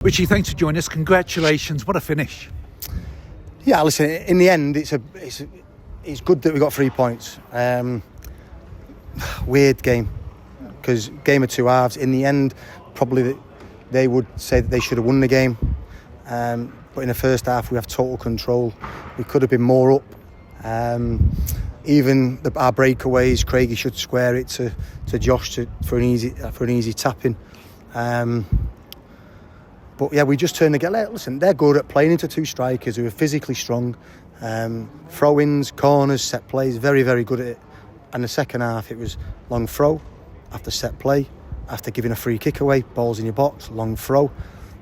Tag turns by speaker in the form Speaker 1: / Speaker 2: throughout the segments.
Speaker 1: Richie, thanks for joining us. Congratulations. What a finish.
Speaker 2: Yeah, listen, in the end, it's good that we got 3 points. Weird game, because game of two halves. In the end, probably they would say that they should have won the game. But in the first half, we have total control. We could have been more up. Even our breakaways, Craigie should square it to Josh for an easy tapping. But yeah, we just turned to get. Listen, they're good at playing into two strikers who are physically strong. Throw-ins, corners, set plays, very, very good at it. And the second half, it was long throw after set play, after giving a free kick away, balls in your box, long throw.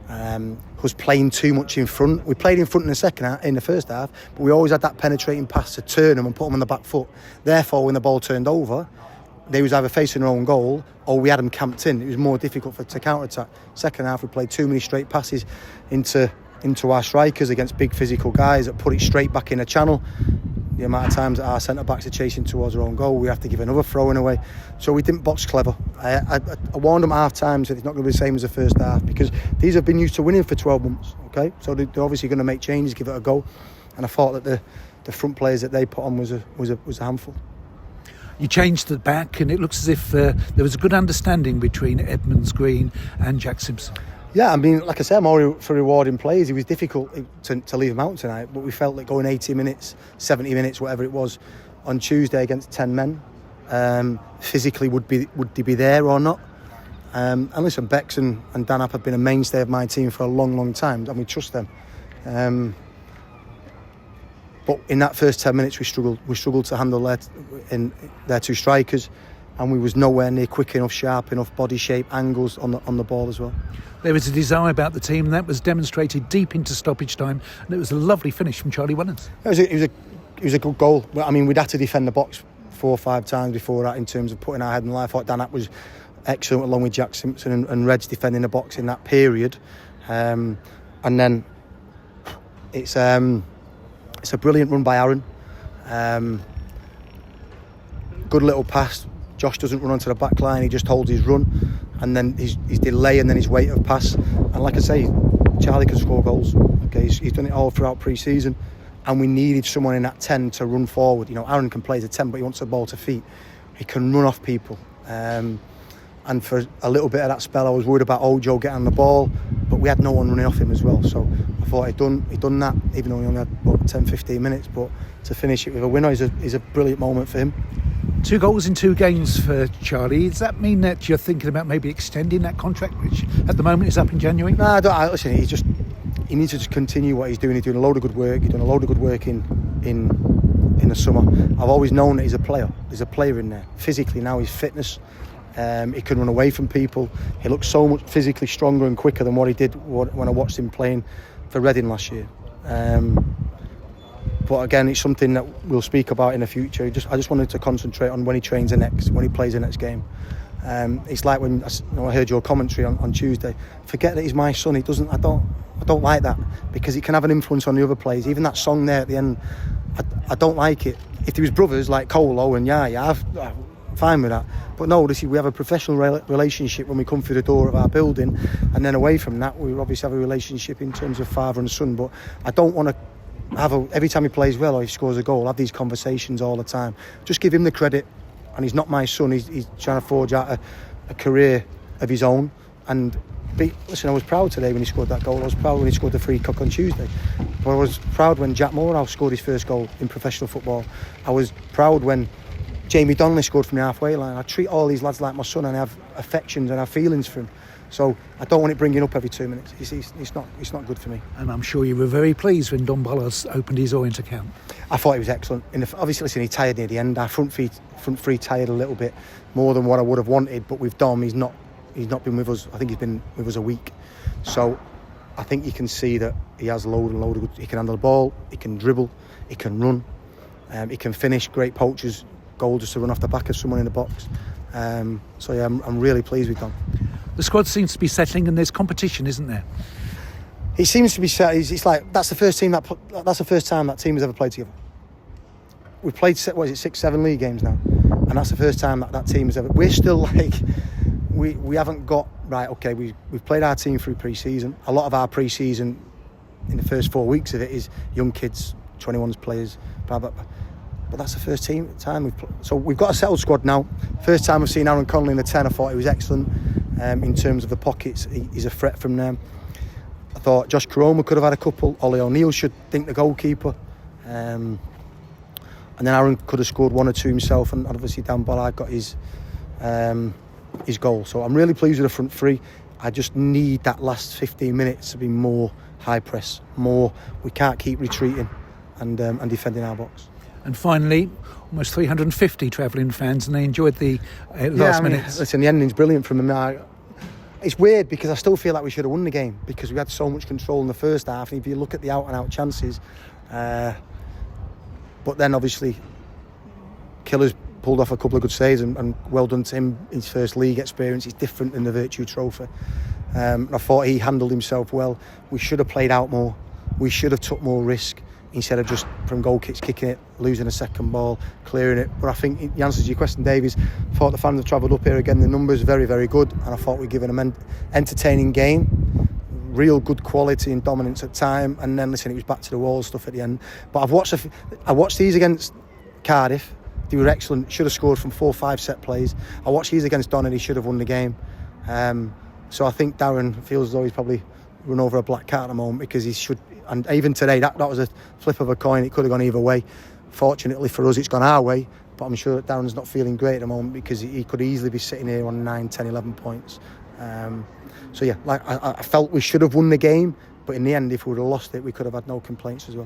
Speaker 2: Was playing too much in front. We played in front in the first half, but we always had that penetrating pass to turn them and put them on the back foot. Therefore, when the ball turned over, they was either facing their own goal or we had them camped in. It was more difficult to counter-attack. Second half, we played too many straight passes into our strikers against big physical guys that put it straight back in the channel. The amount of times that our centre-backs are chasing towards their own goal, we have to give another throw-in away. So we didn't box clever. I warned them at half-time that it's not going to be the same as the first half, because these have been used to winning for 12 months, okay? So they're obviously going to make changes, give it a go. And I thought that the front players that they put on was a handful.
Speaker 1: You changed the back, and it looks as if there was a good understanding between Edmonds Green and Jack Simpson.
Speaker 2: Yeah, I mean, like I said, I'm all for rewarding players. It was difficult to leave them out tonight, but we felt that going 80 minutes, 70 minutes, whatever it was, on Tuesday against 10 men, physically would they be there or not? And listen, Bex and Dan App have been a mainstay of my team for a long, long time, and we trust them. But in that first 10 minutes, we struggled to handle their two strikers, and we was nowhere near quick enough, sharp enough, body shape, angles on the ball as well.
Speaker 1: There was a desire about the team, and that was demonstrated deep into stoppage time, and it was a lovely finish from Charlie Wellens.
Speaker 2: It was a good goal. I mean, we'd had to defend the box 4 or 5 times before that in terms of putting our head in the line. I thought Dan App was excellent along with Jack Simpson and Reds defending the box in that period. And then it's a brilliant run by Aaron. Good little pass. Josh doesn't run onto the back line, he just holds his run, and then his delay and then his weight of pass. And like I say, Charlie can score goals. Okay, he's done it all throughout pre-season, and we needed someone in that 10 to run forward. You know, Aaron can play as a 10, but he wants the ball to feet. He can run off people. And for a little bit of that spell, I was worried about Ojo getting on the ball, but we had no one running off him as well. So I thought he'd done that, even though he only had 10-15 minutes. But to finish it with a winner is a brilliant moment for him.
Speaker 1: 2 goals in 2 games for Charlie. Does that mean that you're thinking about maybe extending that contract, which at the moment is up in January?
Speaker 2: No, I don't. Listen, he needs to just continue what he's doing. He's doing a load of good work. He's done a load of good work in the summer. I've always known that he's a player. There's a player in there. Physically now, his fitness. He can run away from people. He looks so much physically stronger and quicker than what he did when I watched him playing for Reading last year. But again, it's something that we'll speak about in the future. I just wanted to concentrate on when he plays the next game. It's like when I heard your commentary on Tuesday. Forget that he's my son. He doesn't. I don't like that, because it can have an influence on the other players. Even that song there at the end, I don't like it. If there was brothers like Colo and Yaya, I'm fine with that. But no, we have a professional relationship when we come through the door of our building, and then away from that, we obviously have a relationship in terms of father and son. But I don't want to every time he plays well or he scores a goal, have these conversations all the time. Just give him the credit, and he's not my son. He's trying to forge out a career of his own. And listen, I was proud today when he scored that goal. I was proud when he scored the free kick on Tuesday. But I was proud when Jack Morehouse scored his first goal in professional football. I was proud when Jamie Donnelly scored from the halfway line. I treat all these lads like my son, and I have affections and I have feelings for him. So I don't want it bringing up every 2 minutes. It's not good for me.
Speaker 1: And I'm sure you were very pleased when Don Bollas opened his Orient account.
Speaker 2: I thought he was excellent. Obviously, listen, he tired near the end. Our front three tired a little bit more than what I would have wanted. But with Dom, he's not been with us. I think he's been with us a week. So I think you can see that he has a load of good. He can handle the ball. He can dribble. He can run. He can finish. Great poachers goal just to run off the back of someone in the box. So yeah, I'm really pleased with Dom.
Speaker 1: The squad seems to be settling, and there's competition, isn't there?
Speaker 2: It seems to be set. It's like that's the first time that team has ever played together. We've played 6-7 league games now, and that's the first time that team has ever. We're still like we haven't got right. Okay, we've played our team through pre-season. A lot of our pre-season in the first 4 weeks of it is young kids, 21s players, blah blah blah. But that's the first time so we've got a settled squad now. First time I've seen Aaron Connolly in the 10, I thought he was excellent in terms of the pockets. He's a threat from them. I thought Josh Koroma could have had a couple. Ollie O'Neill should think the goalkeeper. And then Aaron could have scored one or two himself, and obviously Dan Bollard got his goal. So I'm really pleased with the front three. I just need that last 15 minutes to be more high press, more. We can't keep retreating and defending our box.
Speaker 1: And finally, almost 350 travelling fans, and they enjoyed the last minutes.
Speaker 2: Listen, the ending's brilliant from them. It's weird because I still feel like we should have won the game because we had so much control in the first half. And if you look at the out-and-out chances, but then obviously Killer's pulled off a couple of good saves, and well done to him. His first league experience is different than the Virtue Trophy. And I thought he handled himself well. We should have played out more. We should have took more risk instead of just from goal kicks, kicking it, losing a second ball, clearing it. But I think the answer to your question, Dave, is I thought the fans have travelled up here again. The numbers very, very good, and I thought we'd given them an entertaining game, real good quality and dominance at time. And then listen, it was back to the wall stuff at the end. But I watched these against Cardiff. They were excellent. Should have scored from 4 or 5 set plays. I watched these against Don, and he should have won the game. So I think Darren feels as though he's probably run over a black cat at the moment because he should. And even today, that was a flip of a coin. It could have gone either way. Fortunately for us, it's gone our way. But I'm sure that Darren's not feeling great at the moment because he could easily be sitting here on 9, 10, 11 points. So yeah, like I felt we should have won the game. But in the end, if we would have lost it, we could have had no complaints as well.